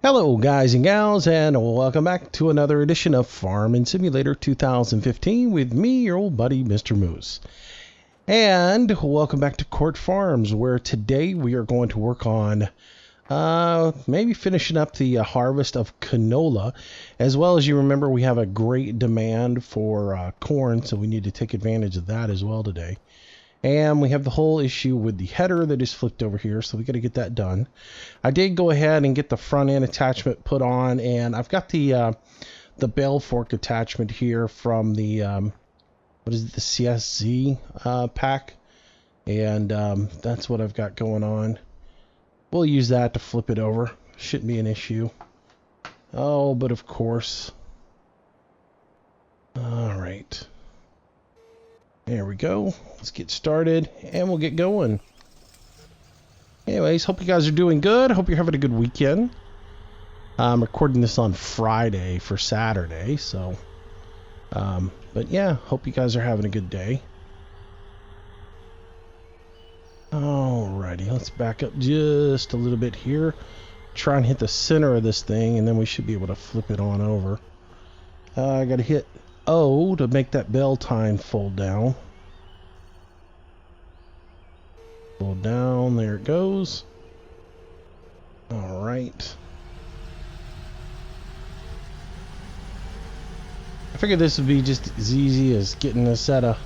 Hello guys and gals, and welcome back to another edition of Farming Simulator 2015 with me, your old buddy Mr. Moose. And welcome back to Court Farms, where today we are going to work on maybe finishing up the harvest of canola. As well, as you remember, we have a great demand for corn, so we need to take advantage of that as well today. And we have the whole issue with the header that is flipped over here, so we got to get that done. I did go ahead and get the front end attachment put on, and I've got the bell fork attachment here from the what is it, the CSZ pack, and that's what I've got going on. We'll use that to flip it over. Shouldn't be an issue. Oh, but of course. All right. There we go. Let's get started and we'll get going. Anyways, hope you guys are doing good. Hope you're having a good weekend. I'm recording this on Friday for Saturday, so but yeah, hope you guys are having a good day. Alrighty, let's back up just a little bit here. Try and hit the center of this thing, and then we should be able to flip it on over. I gotta hit O to make that bell tine fold down. Fold down, there it goes. Alright. I figured this would be just as easy as getting a set of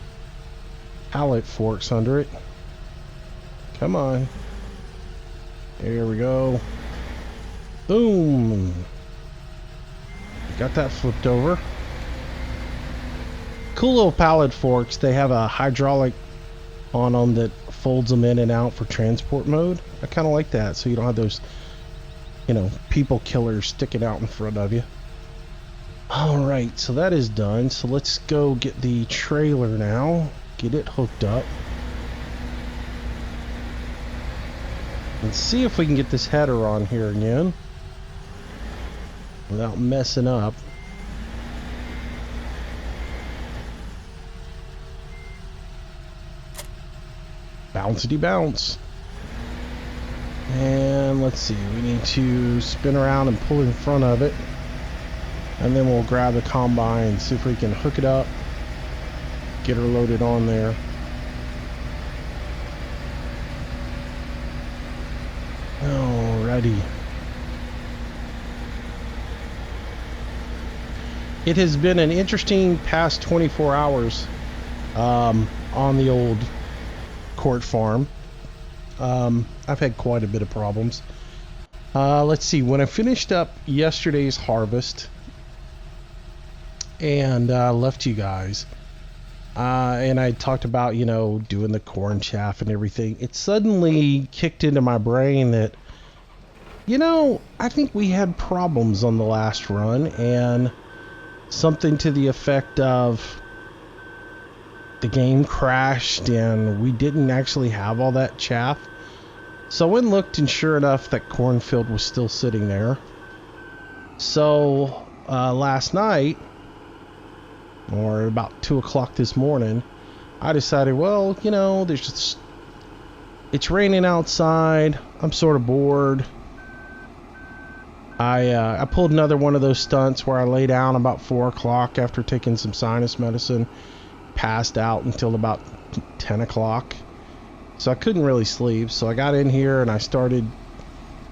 pallet forks under it. Come on. There we go. Boom. Got that flipped over. Cool little pallet forks. They have a hydraulic on them that folds them in and out for transport mode. I kind of like that, so you don't have those, you know, people killers sticking out in front of you. Alright, so that is done. So let's go get the trailer now. Get it hooked up. Let's see if we can get this header on here again without messing up. Bouncity bounce. And let's see, we need to spin around and pull in front of it, and then we'll grab the combine and see if we can hook it up, get her loaded on there. Alrighty. It has been an interesting past 24 hours on the old Court Farm. I've had quite a bit of problems. Let's see, when I finished up yesterday's harvest and left you guys, and I talked about, you know, doing the corn chaff and everything, it suddenly kicked into my brain that, you know, I think we had problems on the last run, and something to the effect of the game crashed and we didn't actually have all that chaff. So I went and looked, and sure enough, that cornfield was still sitting there. So last night, or about 2 o'clock this morning, I decided, well, you know, it's raining outside, I'm sort of bored. I pulled another one of those stunts where I lay down about 4 o'clock after taking some sinus medicine, passed out until about 10 o'clock. So I couldn't really sleep. So I got in here and I started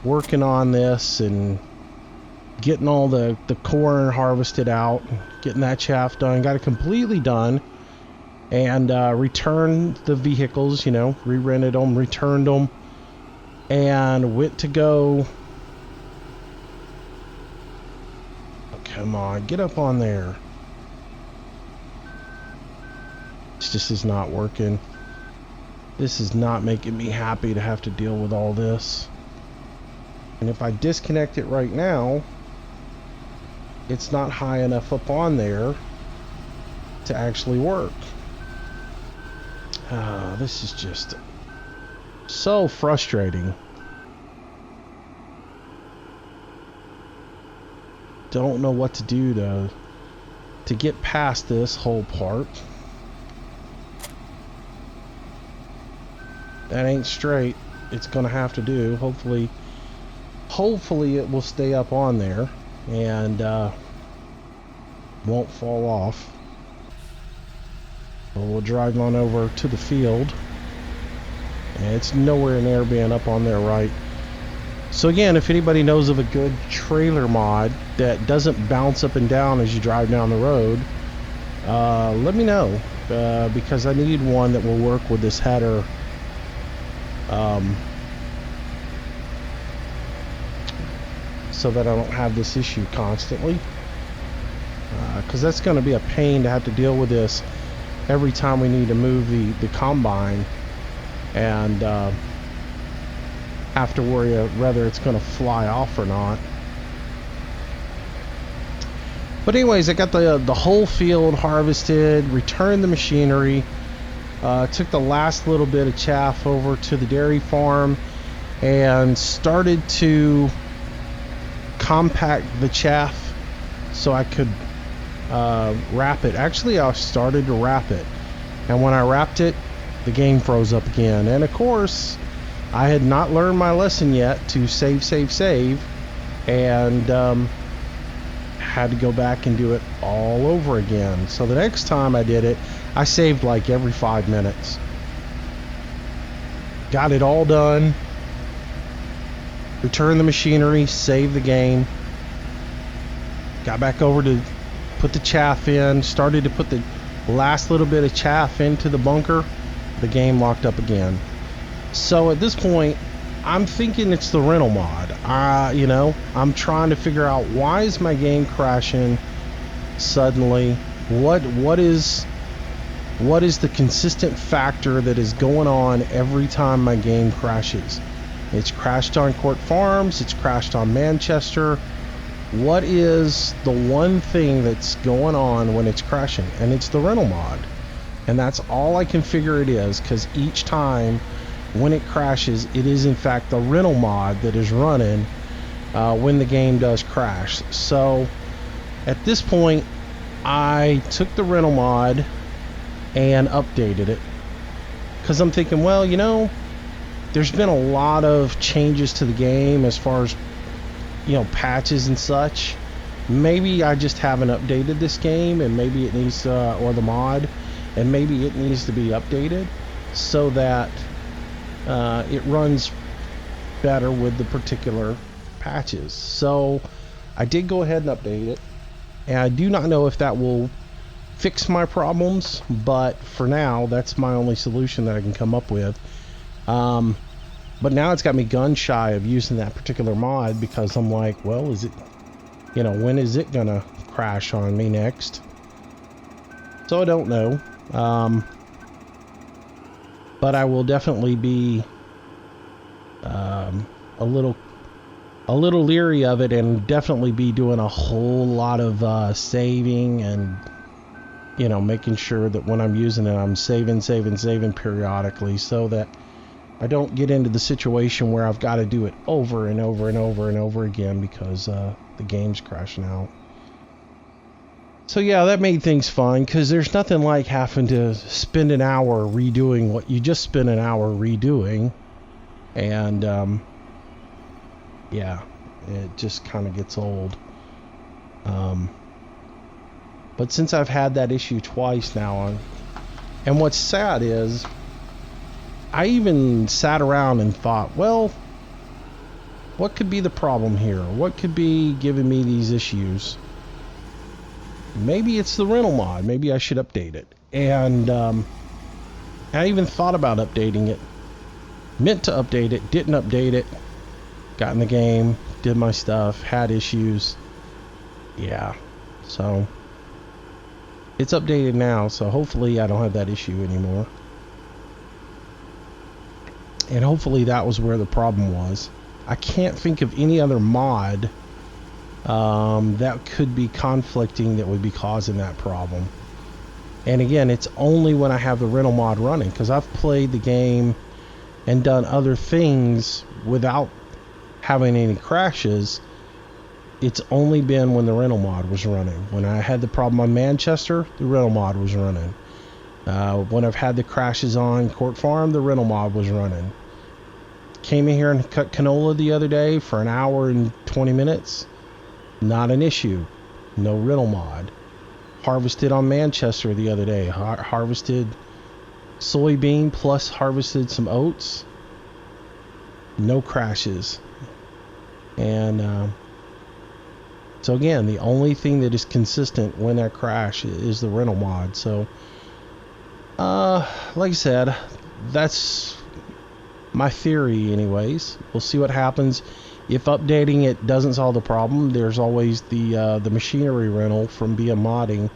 working on this and getting all the corn harvested out, getting that chaff done, got it completely done, and returned the vehicles, you know, re-rented them, returned them, and went to go. Oh, come on, get up on there. This just is not working. This is not making me happy to have to deal with all this. And if I disconnect it right now, it's not high enough up on there to actually work. This is just so frustrating. Don't know what to do to get past this whole part. That ain't straight. It's gonna have to do. Hopefully hopefully it will stay up on there and won't fall off. So we'll drive on over to the field, and it's nowhere near being up on there right. So again, if anybody knows of a good trailer mod that doesn't bounce up and down as you drive down the road, let me know, because I need one that will work with this header. So that I don't have this issue constantly, because that's going to be a pain to have to deal with this every time we need to move the combine, and have to worry whether it's going to fly off or not. But anyways, I got the whole field harvested, returned the machinery, took the last little bit of chaff over to the dairy farm, and started to compact the chaff so I could wrap it. Actually, I started to wrap it, and when I wrapped it, the game froze up again. And of course, I had not learned my lesson yet to save, and had to go back and do it all over again. So the next time I did it, I saved like every 5 minutes. Got it all done, returned the machinery, saved the game, got back over to put the chaff in, started to put the last little bit of chaff into the bunker. The game locked up again. So at this point, I'm thinking it's the rental mod. I'm trying to figure out, why is my game crashing suddenly? What is the consistent factor that is going on every time my game crashes? It's crashed on Court Farms, it's crashed on Manchester. What is the one thing that's going on when it's crashing? And it's the rental mod. And that's all I can figure it is, because each time when it crashes, it is in fact the rental mod that is running when the game does crash. So at this point, I took the rental mod and updated it, because I'm thinking, well, there's been a lot of changes to the game as far as, patches and such. Maybe I just haven't updated this game, and maybe it needs or the mod, and maybe it needs to be updated so that it runs better with the particular patches. So I did go ahead and update it, and I do not know if that will fix my problems, but for now, that's my only solution that I can come up with. But now it's got me gun shy of using that particular mod, because I'm like, well, is it, when is it gonna crash on me next? So I don't know. But I will definitely be a little leery of it, and definitely be doing a whole lot of saving, and making sure that when I'm using it, I'm saving periodically, so that I don't get into the situation where I've got to do it over and over again because the game's crashing out. So yeah, that made things fun, because there's nothing like having to spend an hour redoing what you just spent an hour redoing. And yeah, it just kind of gets old. But since I've had that issue twice now, and what's sad is, I even sat around and thought, well, what could be the problem here? What could be giving me these issues? Maybe it's the rental mod. Maybe I should update it. And I even thought about updating it. Meant to update it, didn't update it. Got in the game, did my stuff, had issues. Yeah, so it's updated now, so hopefully I don't have that issue anymore. And hopefully that was where the problem was. I can't think of any other mod that could be conflicting that would be causing that problem. And again, it's only when I have the rental mod running, because I've played the game and done other things without having any crashes. It's only been when the rental mod was running. When I had the problem on Manchester, the rental mod was running. When I've had the crashes on Court Farm, the rental mod was running. Came in here and cut canola the other day for an hour and 20 minutes. Not an issue. No rental mod. Harvested on Manchester the other day. Harvested soybean plus harvested some oats. No crashes. And so again, the only thing that is consistent when that crash is the rental mod. So like I said, that's my theory anyways. We'll see what happens. If updating it doesn't solve the problem, there's always the machinery rental from BM Modding.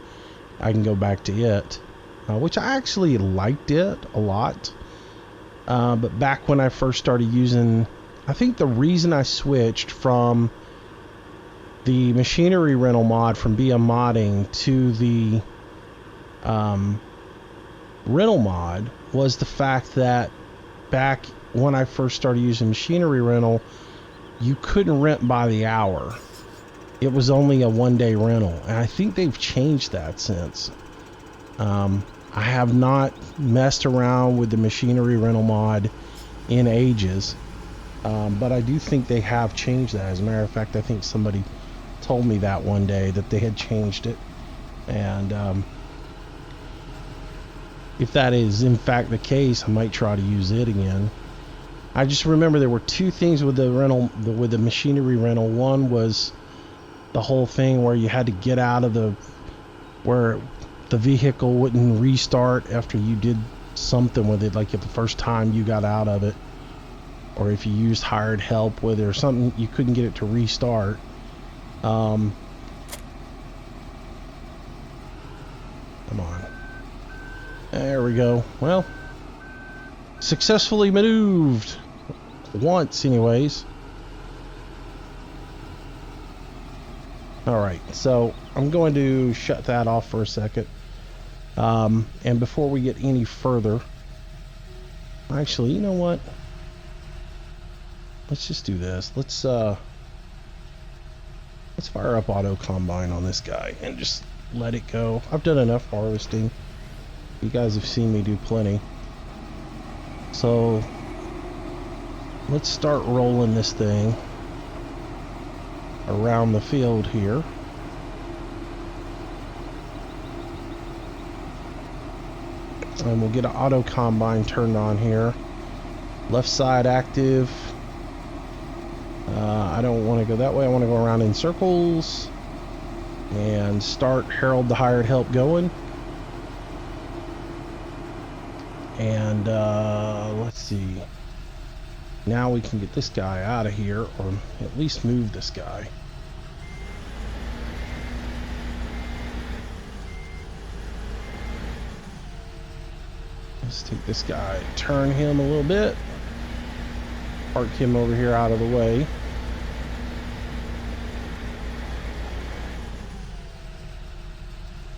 I can go back to it, which I actually liked it a lot. But back when I first started using, I think the reason I switched from the machinery rental mod from BM Modding to the rental mod was the fact that back when I first started using machinery rental, you couldn't rent by the hour. It was only a one-day rental, and I think they've changed that since. I have not messed around with the machinery rental mod in ages, but I do think they have changed that. As a matter of fact, I think somebody told me that one day that they had changed it, and if that is in fact the case, I might try to use it again. I just remember there were two things with the rental, with the machinery rental. One was the whole thing where you had to get out of where the vehicle wouldn't restart after you did something with it, like if the first time you got out of it, or if you used hired help with it or something, you couldn't get it to restart. Come on. There we go. Well, successfully maneuvered. Once, anyways. Alright, so I'm going to shut that off for a second. And before we get any further, actually, you know what? Let's just do this. Let's fire up auto combine on this guy and just let it go. I've done enough harvesting. You guys have seen me do plenty. So let's start rolling this thing around the field here. And we'll get an auto combine turned on here. Left side active. I don't want to go that way. I want to go around in circles and start Harold the hired help going. And let's see. Now we can get this guy out of here, or at least move this guy. Let's take this guy, turn him a little bit, park him over here out of the way.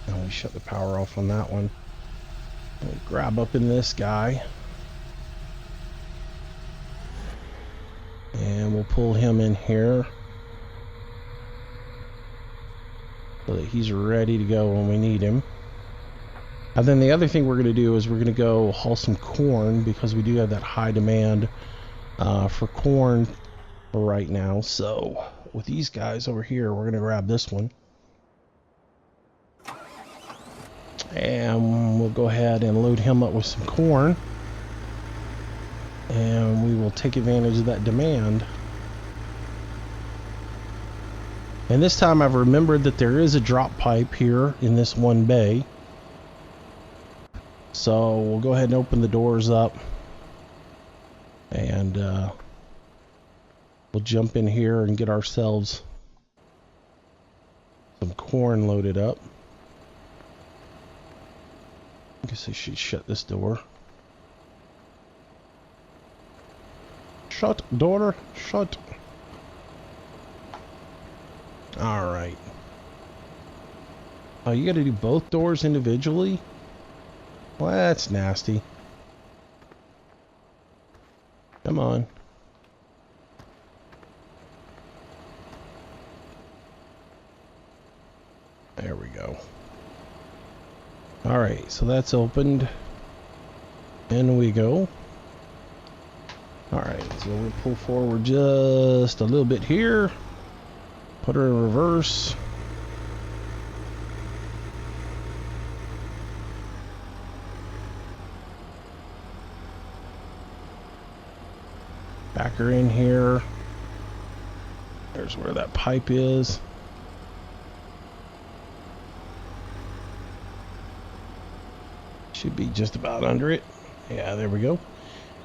And we shut the power off on that one. We'll grab up in this guy. And we'll pull him in here so that he's ready to go when we need him. And then the other thing we're going to do is we're going to go haul some corn, because we do have that high demand for corn right now. So with these guys over here, we're going to grab this one. And we'll go ahead and load him up with some corn. And we will take advantage of that demand. And this time I've remembered that there is a drop pipe here in this one bay. So we'll go ahead and open the doors up. And we'll jump in here and get ourselves some corn loaded up. I guess I should shut this door. Shut, daughter, shut. Alright. Oh, you gotta do both doors individually? Well, that's nasty. Come on. There we go. Alright, so that's opened. In we go. Alright, so we'll pull forward just a little bit here. Put her in reverse. Back her in here. There's where that pipe is. Should be just about under it. Yeah, there we go.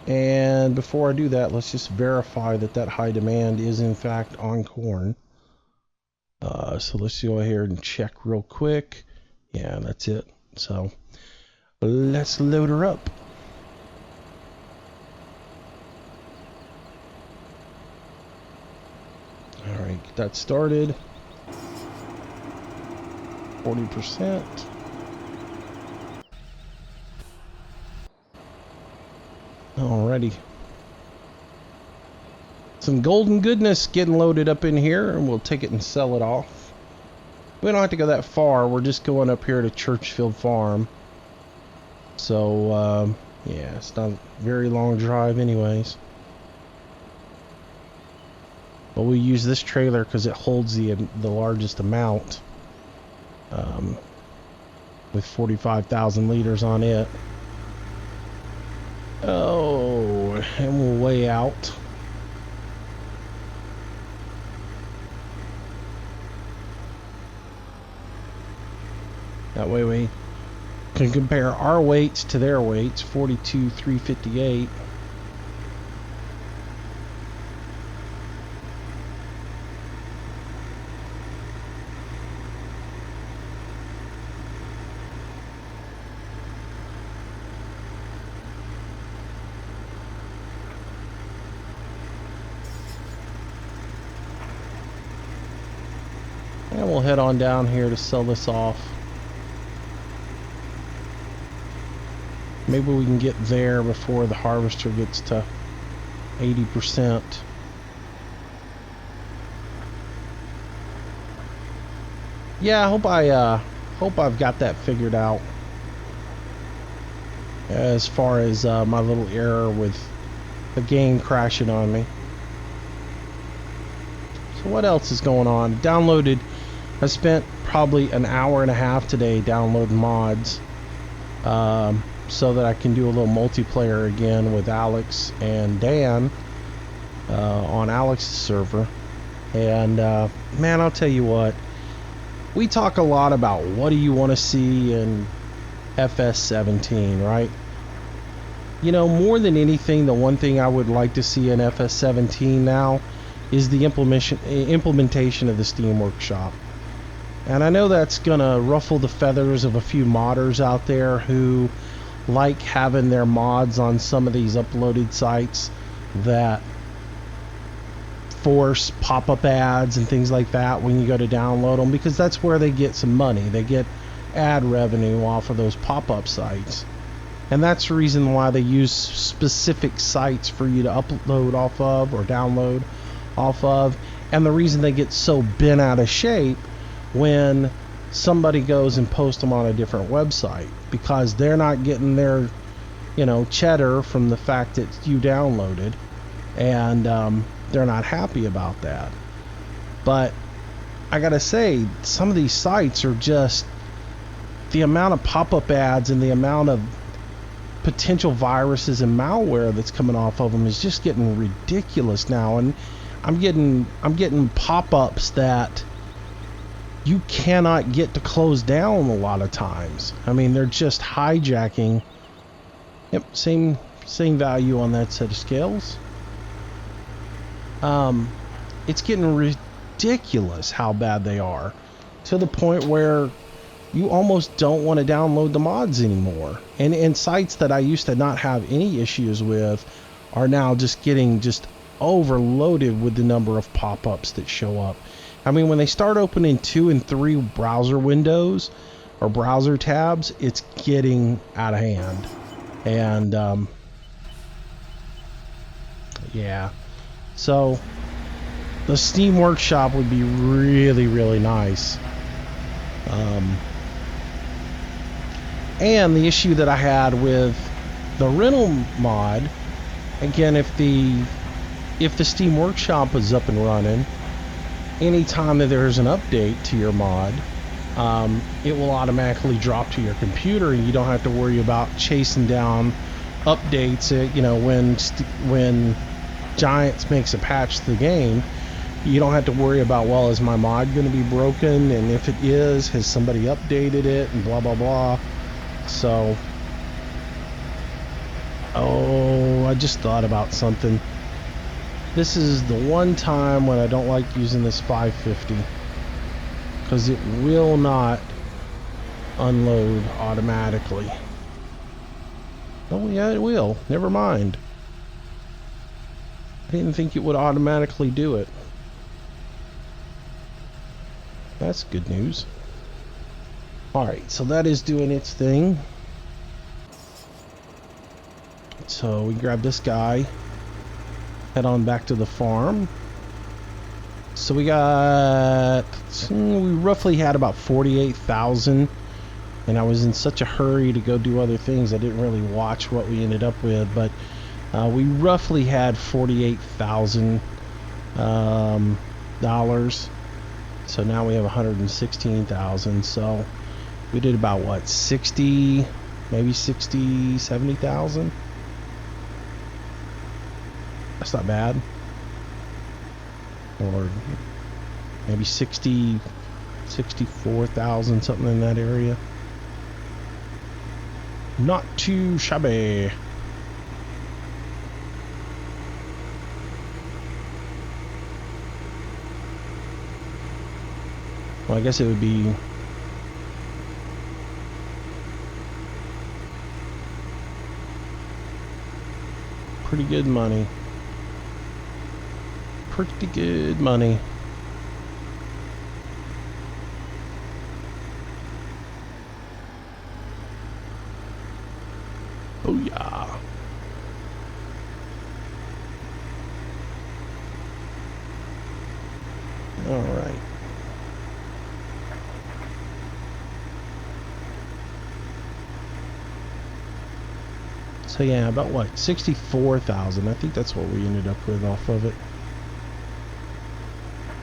And before I do that, let's just verify that that high demand is in fact on corn. So let's go ahead and check real quick. Yeah, that's it. So let's load her up. All right, get that started. 40%. Alrighty. Some golden goodness getting loaded up in here, and we'll take it and sell it off. We don't have to go that far. We're just going up here to Churchfield Farm. So, yeah, it's not a very long drive anyways. But we use this trailer because it holds the largest amount. With 45,000 liters on it. Oh, and we'll weigh out. That way we can compare our weights to their weights. 42,358. And we'll head on down here to sell this off. Maybe we can get there before the harvester gets to 80%. Yeah, I hope I've got that figured out. As far as my little error with the game crashing on me. So what else is going on? I spent probably an hour and a half today downloading mods. So that I can do a little multiplayer again with Alex and Dan on Alex's server. And man, I'll tell you what, we talk a lot about what do you want to see in FS17, right? You know, more than anything, the one thing I would like to see in FS17 now is the implementation of the Steam Workshop. And I know that's gonna ruffle the feathers of a few modders out there who like having their mods on some of these uploaded sites that force pop-up ads and things like that when you go to download them, because that's where they get some money. They get ad revenue off of those pop-up sites, and that's the reason why they use specific sites for you to upload off of or download off of, and the reason they get so bent out of shape when somebody goes and posts them on a different website, because they're not getting their, you know, cheddar from the fact that you downloaded, and they're not happy about that. But I gotta say, some of these sites are just, the amount of pop-up ads and the amount of potential viruses and malware that's coming off of them is just getting ridiculous now. And I'm getting pop-ups that you cannot get to close down a lot of times. I mean, they're just hijacking. Yep, same value on that set of scales. It's getting ridiculous how bad they are, to the point where you almost don't want to download the mods anymore. And sites that I used to not have any issues with are now just getting overloaded with the number of pop-ups that show up. I mean, when they start opening 2 and 3 browser windows or browser tabs, it's getting out of hand. And yeah, so the Steam Workshop would be really, really nice. And the issue that I had with the rental mod again, if the Steam Workshop is up and running, anytime that there's an update to your mod, it will automatically drop to your computer, and you don't have to worry about chasing down updates. You know, when Giants makes a patch to the game, you don't have to worry about, well, is my mod going to be broken, and if it is, has somebody updated it, and blah blah blah. So, oh, I just thought about something. This is the one time when I don't like using this 550, because it will not unload automatically. Oh yeah, it will. Never mind. I didn't think it would automatically do it. That's good news. Alright, so that is doing its thing. So we grab this guy, head on back to the farm. So we roughly had about 48,000, and I was in such a hurry to go do other things I didn't really watch what we ended up with, but we roughly had $48,000 dollars. So now we have 116,000. So we did about what, 60, maybe 60, 70,000. That's not bad. Or maybe 60, 64,000, something in that area. Not too shabby. Well, I guess it would be pretty good money. Pretty good money. Oh yeah. All right. So yeah, about what, 64,000. I think that's what we ended up with off of it.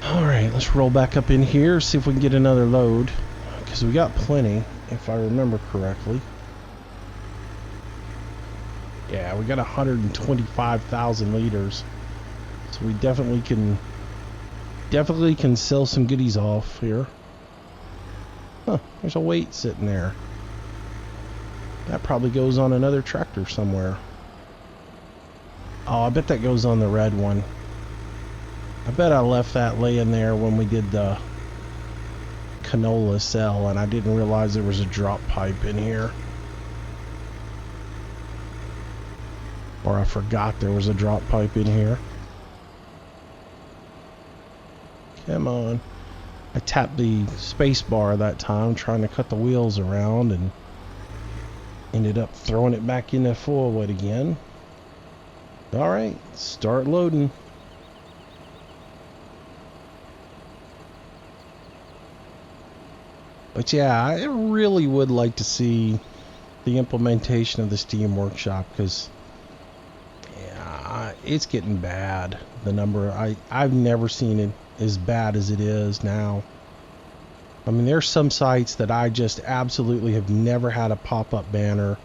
Alright, let's roll back up in here, see if we can get another load, because we got plenty, if I remember correctly. Yeah, we got 125,000 liters, so we definitely can sell some goodies off here. Huh, there's a weight sitting there. That probably goes on another tractor somewhere. Oh, I bet that goes on the red one. I bet I left that laying there when we did the canola cell, and I didn't realize there was a drop pipe in here. Or I forgot there was a drop pipe in here. Come on. I tapped the space bar that time trying to cut the wheels around and ended up throwing it back into full wood again. Alright, start loading. But yeah, I really would like to see the implementation of the Steam Workshop, because yeah, it's getting bad. The number, I've never seen it as bad as it is now. I mean, there's some sites that I just absolutely have never had a pop-up banner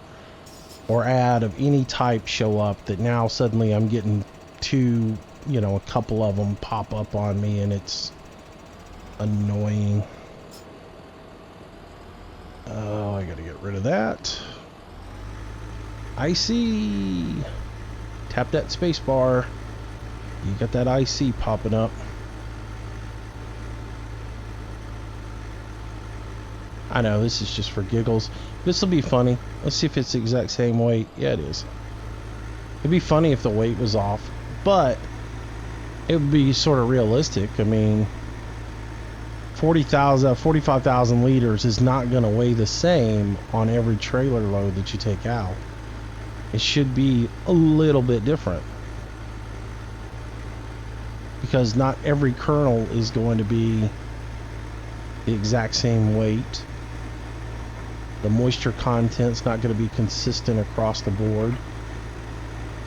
or ad of any type show up, that now suddenly I'm getting a couple of them pop up on me, and it's annoying. Oh, I gotta get rid of that. IC. Tap that space bar. You got that IC popping up. I know, this is just for giggles. This will be funny. Let's see if it's the exact same weight. Yeah, it is. It'd be funny if the weight was off, but it would be sort of realistic. I mean, 45,000 liters is not going to weigh the same on every trailer load that you take out. It should be a little bit different, because not every kernel is going to be the exact same weight. The moisture content's not going to be consistent across the board.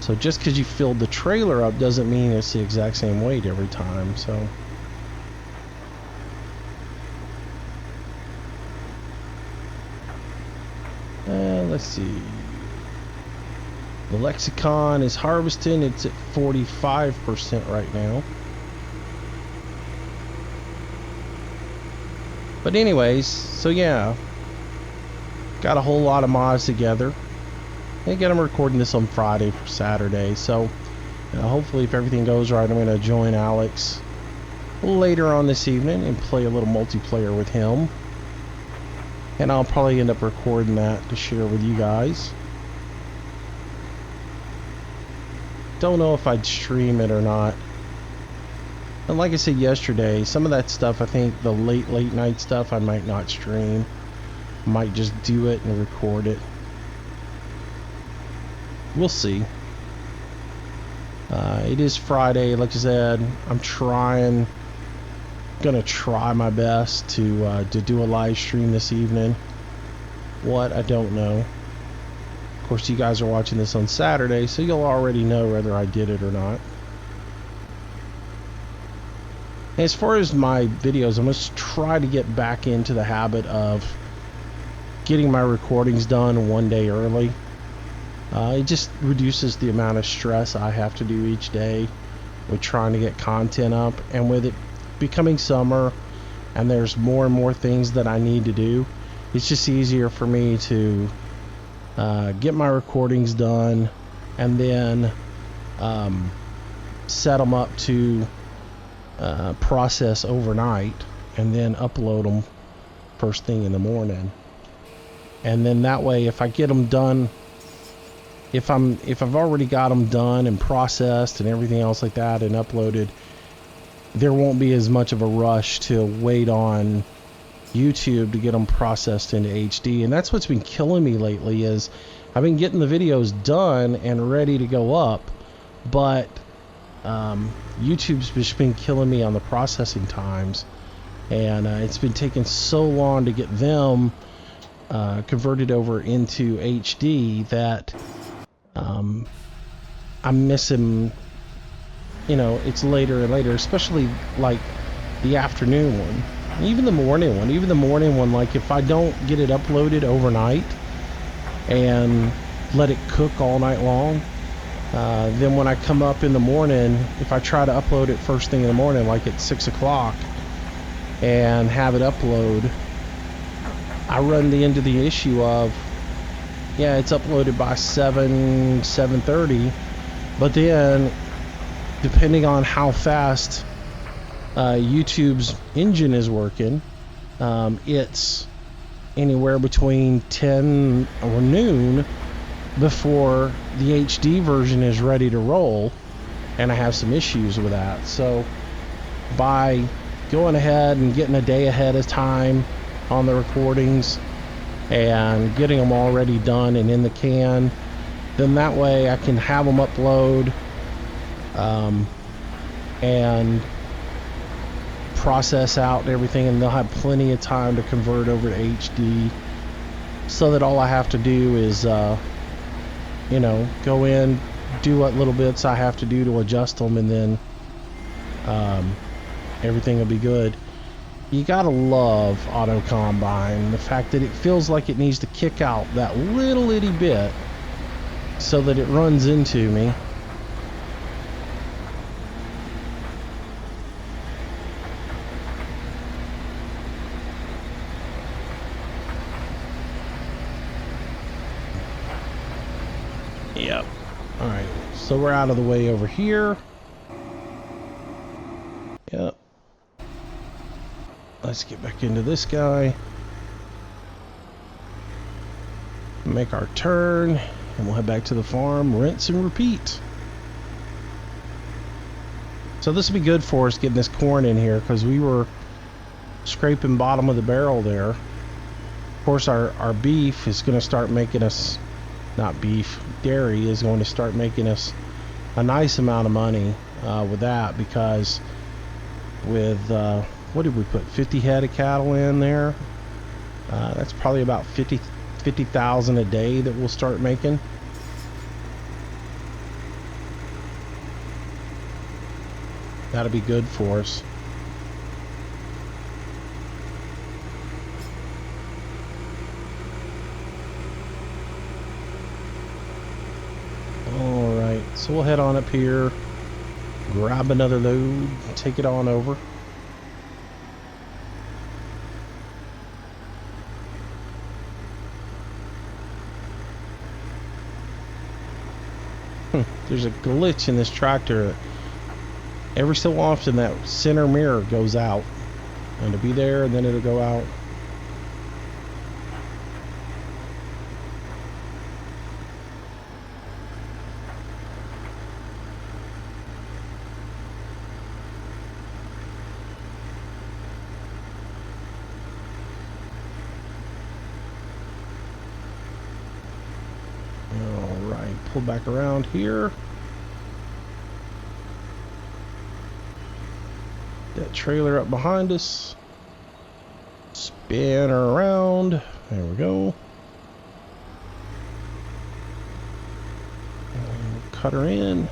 So just because you filled the trailer up doesn't mean it's the exact same weight every time. So let's see. The lexicon is harvesting. It's at 45% right now. But anyways, so yeah, got a whole lot of mods together. And again, I'm recording this on Friday for Saturday, so hopefully if everything goes right, I'm going to join Alex later on this evening and play a little multiplayer with him. And I'll probably end up recording that to share with you guys. Don't know if I'd stream it or not. And like I said yesterday, some of that stuff, I think the late night stuff, I might not stream. Might just do it and record it. We'll see. It is Friday, like I said. I'm gonna try my best to do a live stream this evening. What, I don't know. Of course, you guys are watching this on Saturday, so you'll already know whether I did it or not. As far as my videos, I'm going to try to get back into the habit of getting my recordings done one day early. It just reduces the amount of stress I have to do each day with trying to get content up. And with it becoming summer and there's more and more things that I need to do, it's just easier for me to get my recordings done and then set them up to process overnight and then upload them first thing in the morning. And then that way, if I get them done, if I've already got them done and processed and everything else like that and uploaded, there won't be as much of a rush to wait on YouTube to get them processed into HD. And that's what's been killing me lately, is I've been getting the videos done and ready to go up, but YouTube's just been killing me on the processing times, and it's been taking so long to get them converted over into HD that I'm missing, it's later and later, especially like the afternoon one, even the morning one. Like if I don't get it uploaded overnight and let it cook all night long, then when I come up in the morning, if I try to upload it first thing in the morning, like at 6 o'clock, and have it upload, I run into the issue of, yeah, it's uploaded by 7:30, but then depending on how fast YouTube's engine is working, it's anywhere between 10 or noon before the HD version is ready to roll, and I have some issues with that. So by going ahead and getting a day ahead of time on the recordings and getting them already done and in the can, then that way I can have them upload and process out and everything, and they'll have plenty of time to convert over to HD, so that all I have to do is go in, do what little bits I have to do to adjust them, and then everything will be good. You gotta love Auto Combine, the fact that it feels like it needs to kick out that little itty bit so that it runs into me. Yep. Alright, so we're out of the way over here. Yep. Let's get back into this guy. Make our turn, and we'll head back to the farm, rinse and repeat. So this will be good for us getting this corn in here, because we were scraping bottom of the barrel there. Of course, our beef is going to start making us, not beef, dairy is going to start making us a nice amount of money with that, because with what did we put, 50 head of cattle in there, that's probably about 50,000 a day that we'll start making. That'll be good for us. Alright, so we'll head on up here, grab another load, take it on over. There's a glitch in this tractor. Every so often that center mirror goes out. And it'll be there and then it'll go out. Alright, pull back around here. That trailer up behind us. Spin her around. There we go. And cut her in.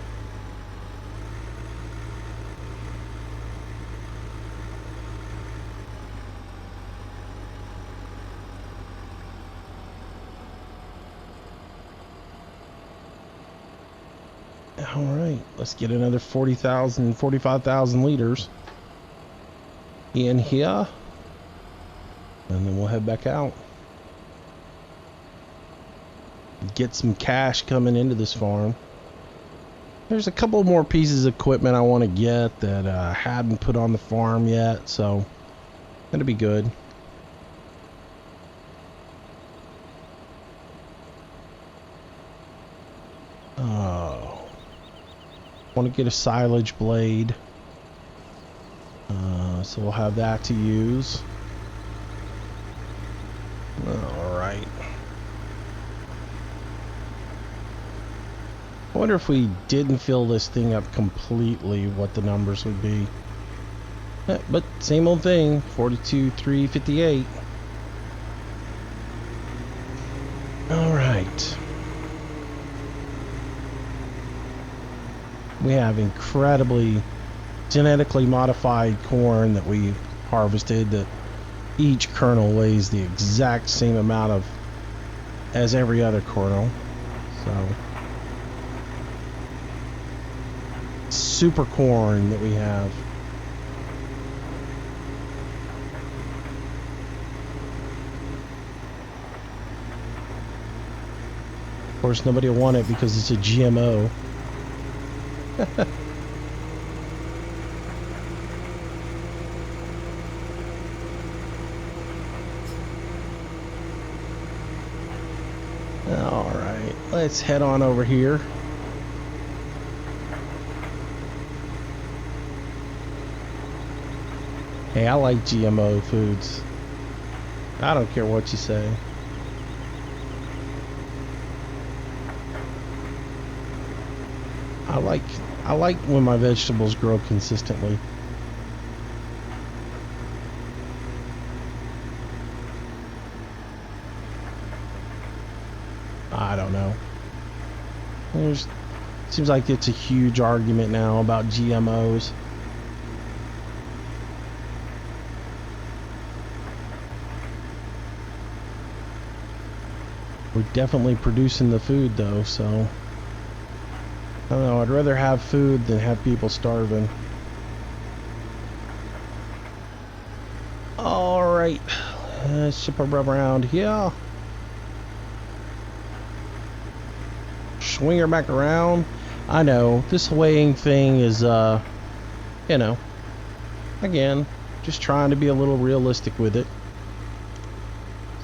Alright, let's get another 40,000, 45,000 liters in here. And then we'll head back out. Get some cash coming into this farm. There's a couple more pieces of equipment I want to get that I hadn't put on the farm yet, so that'll be good. Oh, want to get a silage blade, so we'll have that to use. All right. I wonder if we didn't fill this thing up completely, what the numbers would be. But same old thing, 42,358. All right. We have incredibly genetically modified corn that we harvested that each kernel weighs the exact same amount of as every other kernel. So super corn that we have. Of course, nobody will want it because it's a GMO. All right, let's head on over here. Hey, I like GMO foods. I don't care what you say. I like when my vegetables grow consistently. I don't know. Seems like it's a huge argument now about GMOs. We're definitely producing the food though, so I don't know, I'd rather have food than have people starving. Alright, let's ship her around here. Swing her back around. I know, this weighing thing is, you know, again, just trying to be a little realistic with it.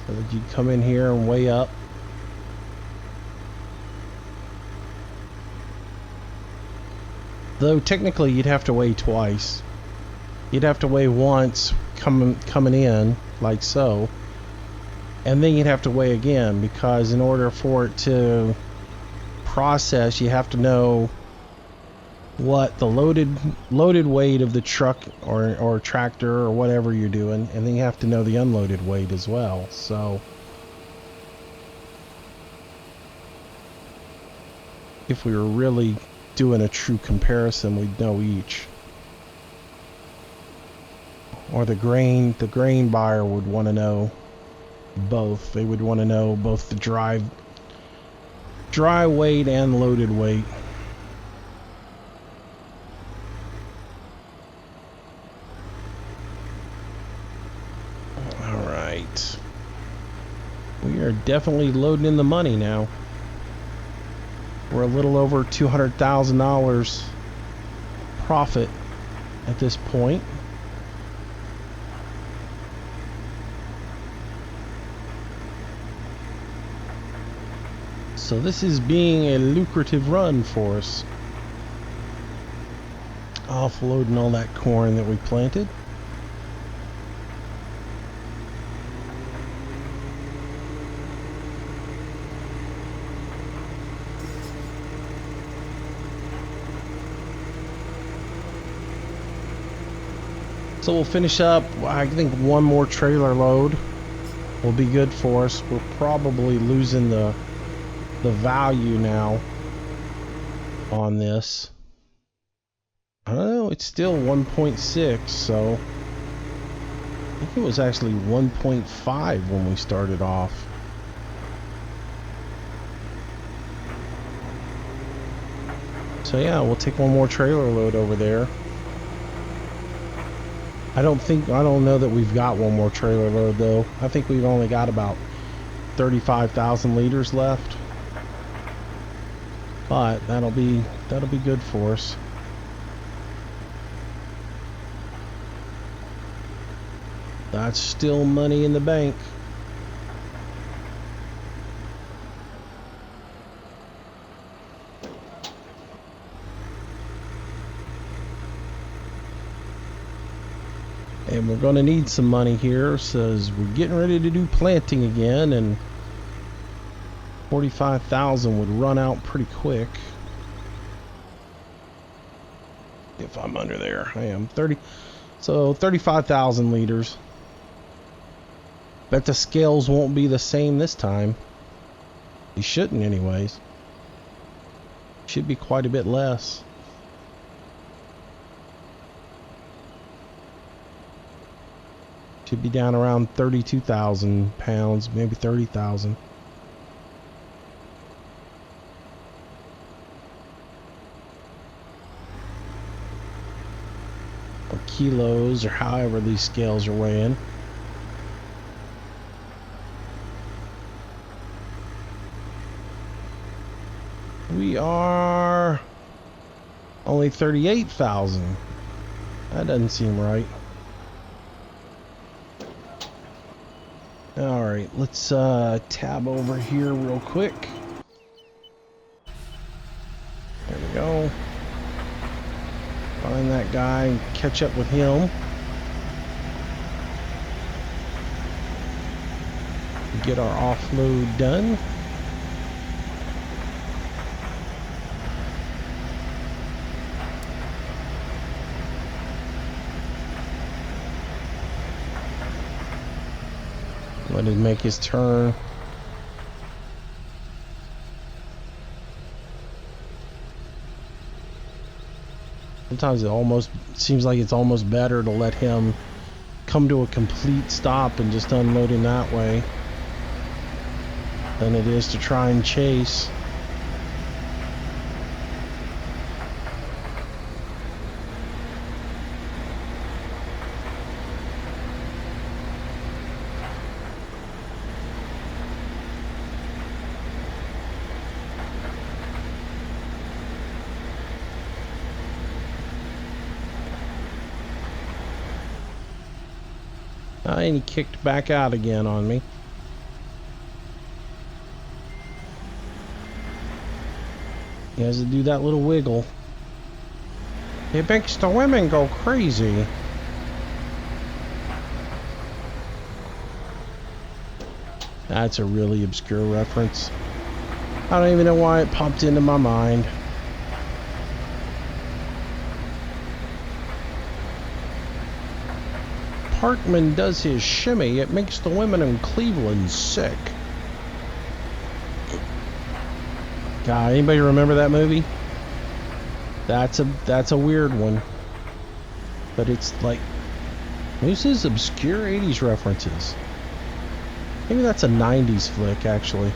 So that you come in here and weigh up. Though technically you'd have to weigh twice. You'd have to weigh once coming in, like so. And then you'd have to weigh again, because in order for it to process, you have to know what the loaded weight of the truck or tractor or whatever you're doing, and then you have to know the unloaded weight as well. So if we were really doing a true comparison, we'd know each. or the grain buyer would want to know both. They would want to know both the dry weight and loaded weight. All right. We are definitely loading in the money now. We're a little over $200,000 profit at this point. So this is being a lucrative run for us. Offloading all that corn that we planted. So we'll finish up, I think one more trailer load will be good for us. We're probably losing the value now on this. I don't know, it's still 1.6, so I think it was actually 1.5 when we started off. So yeah, we'll take one more trailer load over there. I don't know that we've got one more trailer load though. I think we've only got about 35,000 liters left. But that'll be good for us. That's still money in the bank. And we're going to need some money here, says we're getting ready to do planting again, and 45,000 would run out pretty quick. If I'm under there, I am 30. So 35,000 liters. Bet the scales won't be the same this time. They shouldn't anyways. Should be quite a bit less. Should be down around 32,000 pounds, maybe 30,000. Or kilos, or however these scales are weighing. We are only 38,000. That doesn't seem right. Alright, let's tab over here real quick. There we go. Find that guy and catch up with him. Get our offload done. Let him make his turn. Sometimes it almost seems like it's almost better to let him come to a complete stop and just unload him that way than it is to try and chase. And he kicked back out again on me. He has to do that little wiggle. It makes the women go crazy. That's a really obscure reference. I don't even know why it popped into my mind. Parkman does his shimmy, it makes the women in Cleveland sick. God, anybody remember that movie? That's a weird one. But it's like Moose's obscure 80s references. Maybe that's a 90s flick, actually.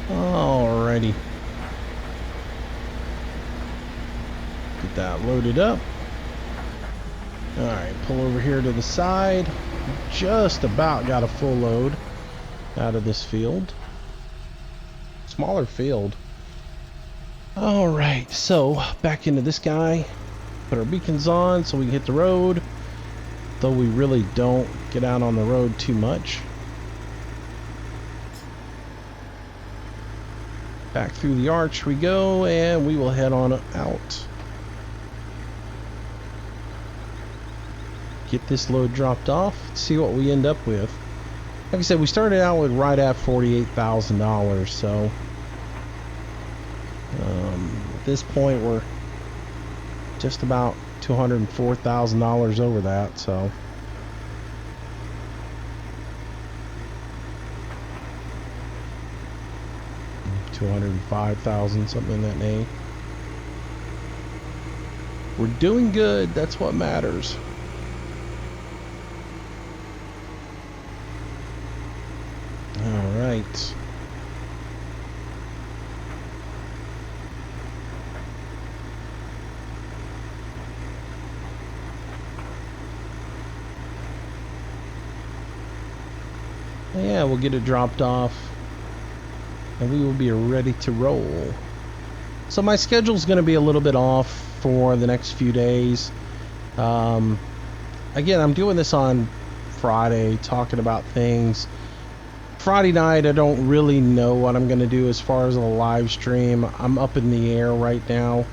Alrighty. Get that loaded up. Alright, pull over here to the side. Just about got a full load out of this field. Smaller field. Alright, so back into this guy. Put our beacons on so we can hit the road. Though we really don't get out on the road too much. Back through the arch we go, and we will head on out. Get this load dropped off, see what we end up with. Like I said, we started out with right at $48,000, so at this point we're just about $204,000 over that, so $205,000, something in that name. We're doing good, that's what matters. Alright. Yeah, we'll get it dropped off and we will be ready to roll. So my schedule's going to be a little bit off for the next few days. Again, I'm doing this on Friday, talking about things. Friday night, I don't really know what I'm going to do as far as a live stream. I'm up in the air right now.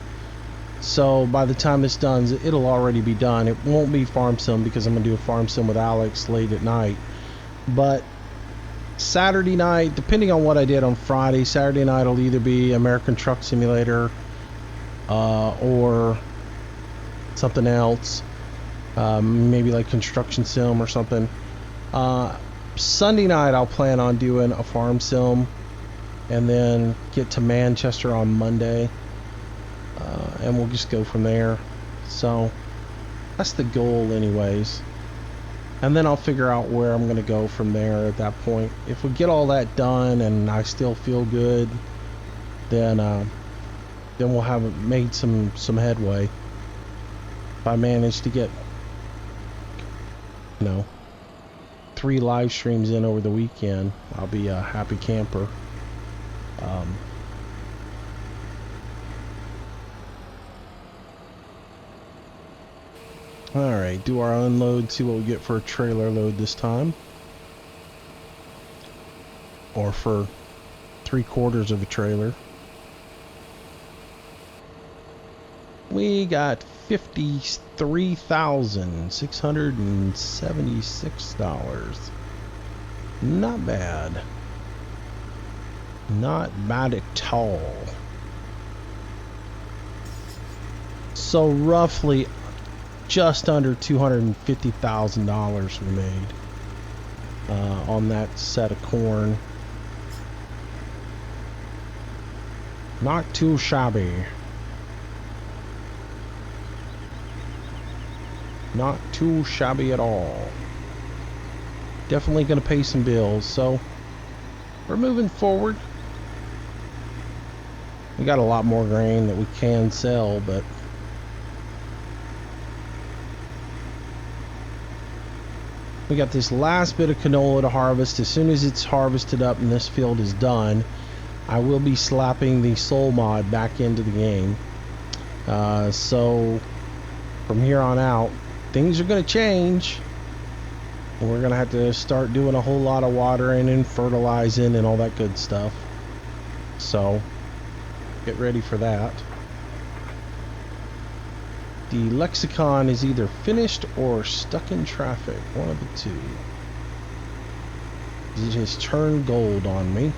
So by the time it's done, it'll already be done. It won't be Farm Sim because I'm going to do a Farm Sim with Alex late at night. But Saturday night, depending on what I did on Friday, Saturday night will either be American Truck Simulator or something else. Maybe like Construction Sim or something. Sunday night I'll plan on doing a Farm Sim and then get to Manchester on Monday, and we'll just go from there. So that's the goal anyways, and then I'll figure out where I'm gonna go from there at that point. If we get all that done and I still feel good, then we'll have made some headway. If I manage to get 3 live streams in over the weekend, I'll be a happy camper. Alright, do our unload, see what we get for a trailer load this time. Or for 3/4 of a trailer. We got $53,676. Not bad. Not bad at all. So roughly just under $250,000 we made on that set of corn. Not too shabby. Not too shabby at all. Definitely going to pay some bills, so we're moving forward. We got a lot more grain that we can sell, but we got this last bit of canola to harvest. As soon as it's harvested up and this field is done, I will be slapping the soul mod back into the game. So from here on out, things are going to change. We're going to have to start doing a whole lot of watering and fertilizing and all that good stuff. So get ready for that. The lexicon is either finished or stuck in traffic. One of the two. It has turned gold on me.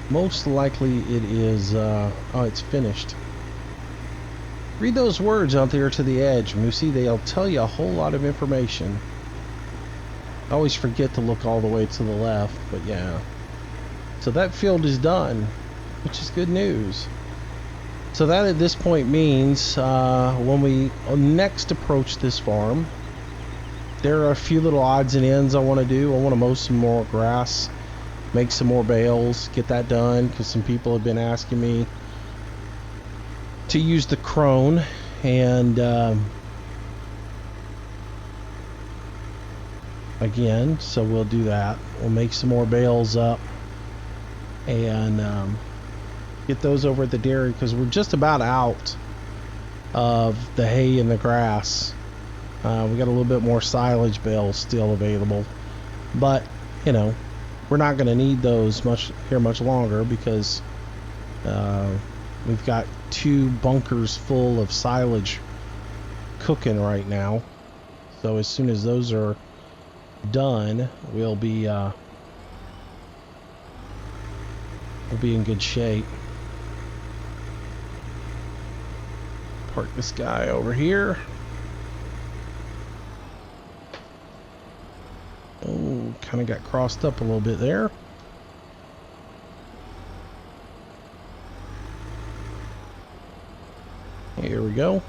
Most likely it is, oh, it's finished. Read those words out there to the edge, Moosey. They'll tell you a whole lot of information. I always forget to look all the way to the left, but yeah. So that field is done, which is good news. So that at this point means when we next approach this farm, there are a few little odds and ends I want to do. I want to mow some more grass, make some more bales, get that done, because some people have been asking me to use the crone, and again, so we'll do that. We'll make some more bales up and get those over at the dairy, because we're just about out of the hay and the grass. We got a little bit more silage bales still available, but you know, we're not going to need those much longer, because we've got 2 bunkers full of silage cooking right now. So as soon as those are done, we'll be in good shape. Park this guy over here. Oh, kind of got crossed up a little bit there. Here we go.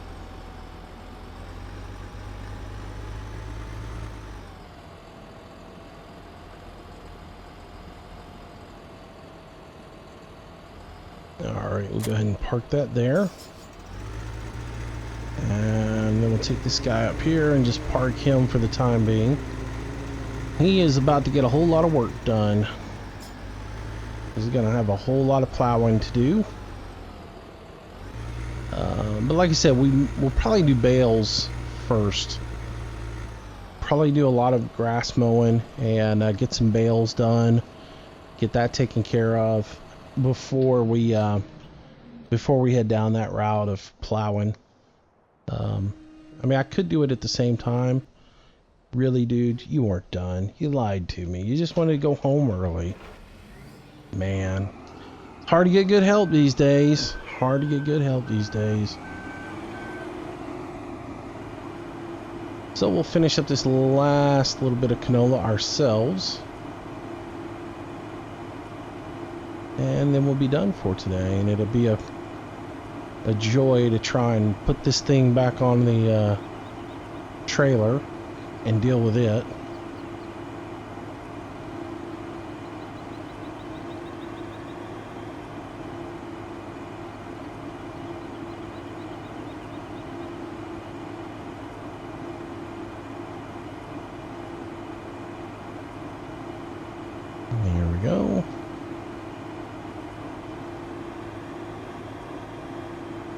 Alright, we'll go ahead and park that there. And then we'll take this guy up here and just park him for the time being. He is about to get a whole lot of work done. He's going to have a whole lot of plowing to do. But like I said, we'll probably do bales first. Probably do a lot of grass mowing and get some bales done. Get that taken care of before we head down that route of plowing. I mean, I could do it at the same time. Really, dude, you weren't done. You lied to me. You just wanted to go home early. Man, it's hard to get good help these days. Hard to get good help these days. So we'll finish up this last little bit of canola ourselves. And then we'll be done for today. And it'll be a joy to try and put this thing back on the trailer and deal with it. There we go.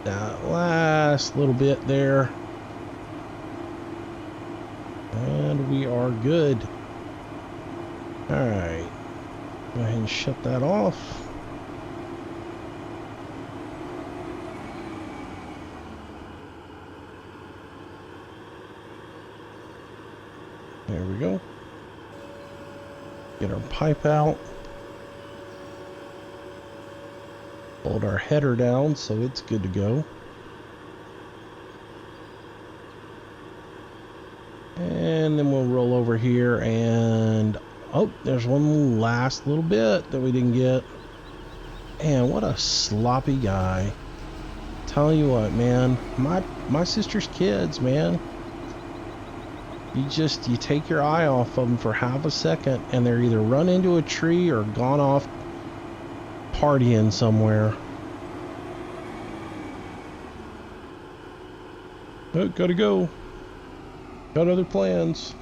That last little bit there. And we are good. Alright. Go ahead and shut that off. There we go. Get our pipe out. Hold our header down so it's good to go. And then we'll roll over here and oh, there's one last little bit that we didn't get. Man, what a sloppy guy. Telling you what, man, my sister's kids, man. You take your eye off of them for half a second and they're either run into a tree or gone off partying somewhere. Oh, gotta go. Got other plans.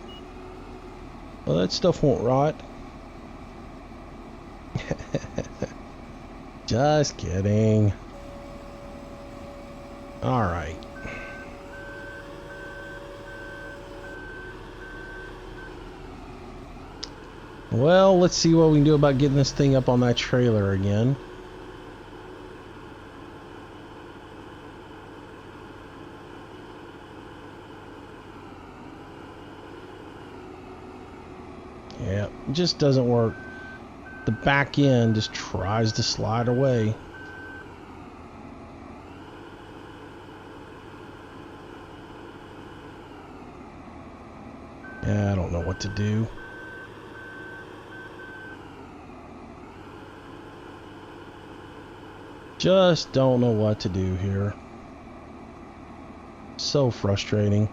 Well, that stuff won't rot. Just kidding. Alright. Well, let's see what we can do about getting this thing up on that trailer again. Yeah, it just doesn't work. The back end just tries to slide away. Yeah, I don't know what to do. Just don't know what to do here. So frustrating.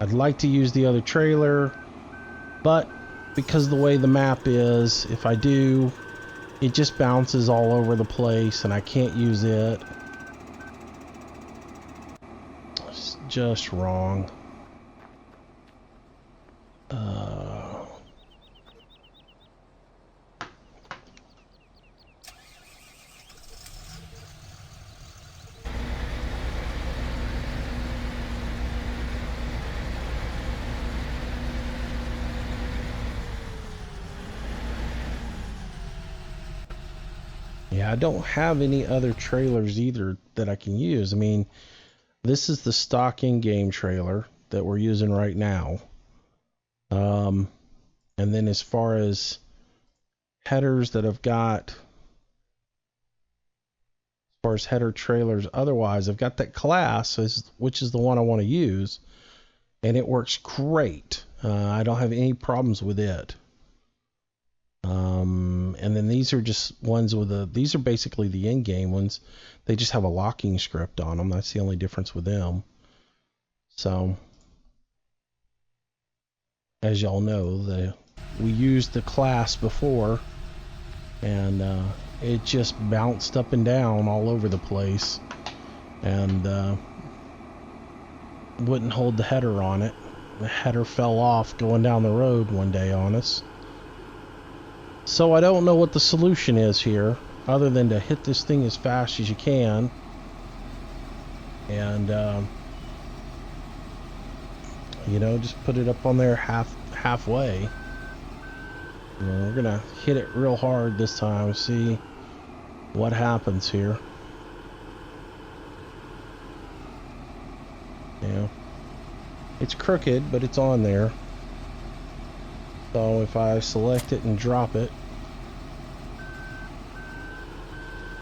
I'd like to use the other trailer, but because of the way the map is, if I do, it just bounces all over the place and I can't use it. It's just wrong. Yeah, I don't have any other trailers either that I can use. I mean, this is the stock in-game trailer that we're using right now. And then as far as headers that I've got, as far as header trailers, otherwise, I've got that class, which is the one I want to use, and it works great. I don't have any problems with it. And then these are just ones with these are basically the in-game ones. They just have a locking script on them. That's the only difference with them. So, as y'all know, we used the class before, and it just bounced up and down all over the place, and wouldn't hold the header on it. The header fell off going down the road one day on us. So I don't know what the solution is here, other than to hit this thing as fast as you can, and you know, just put it up on there halfway. You know, we're gonna hit it real hard this time, see what happens here. Yeah, it's crooked, but it's on there. So if I select it and drop it,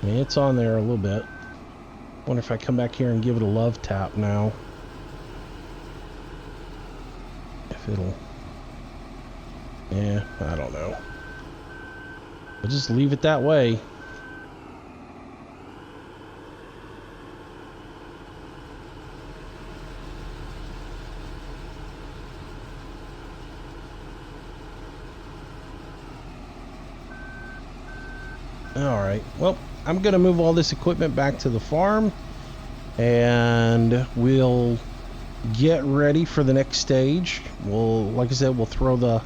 I mean, it's on there a little bit. Wonder if I come back here and give it a love tap now, if it'll, yeah, I don't know. We'll just leave it that way. Alright, well, I'm going to move all this equipment back to the farm, and we'll get ready for the next stage. We'll, like I said, we'll throw the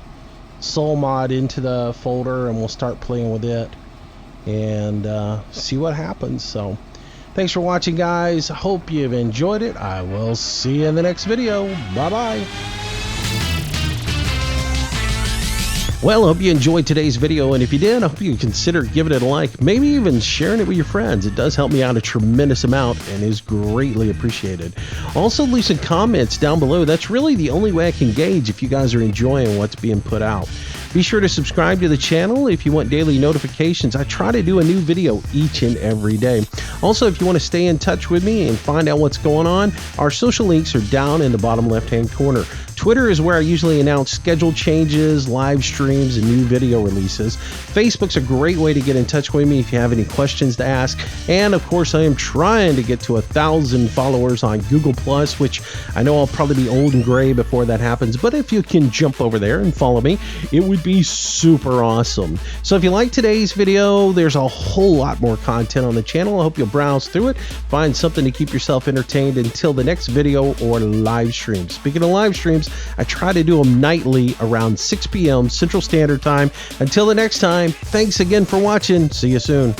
soul mod into the folder, and we'll start playing with it, and see what happens. So, thanks for watching, guys. Hope you've enjoyed it. I will see you in the next video. Bye-bye. Well, I hope you enjoyed today's video, and if you did, I hope you consider giving it a like, maybe even sharing it with your friends. It does help me out a tremendous amount and is greatly appreciated. Also, leave some comments down below. That's really the only way I can gauge if you guys are enjoying what's being put out. Be sure to subscribe to the channel if you want daily notifications. I try to do a new video each and every day. Also, if you want to stay in touch with me and find out what's going on, our social links are down in the bottom left-hand corner. Twitter is where I usually announce schedule changes, live streams, and new video releases. Facebook's a great way to get in touch with me if you have any questions to ask. And of course, I am trying to get to 1,000 followers on Google+, which I know I'll probably be old and gray before that happens. But if you can jump over there and follow me, it would be super awesome. So if you like today's video, there's a whole lot more content on the channel. I hope you'll browse through it, find something to keep yourself entertained until the next video or live stream. Speaking of live streams, I try to do them nightly around 6 p.m. Central Standard Time. Until the next time, thanks again for watching. See you soon.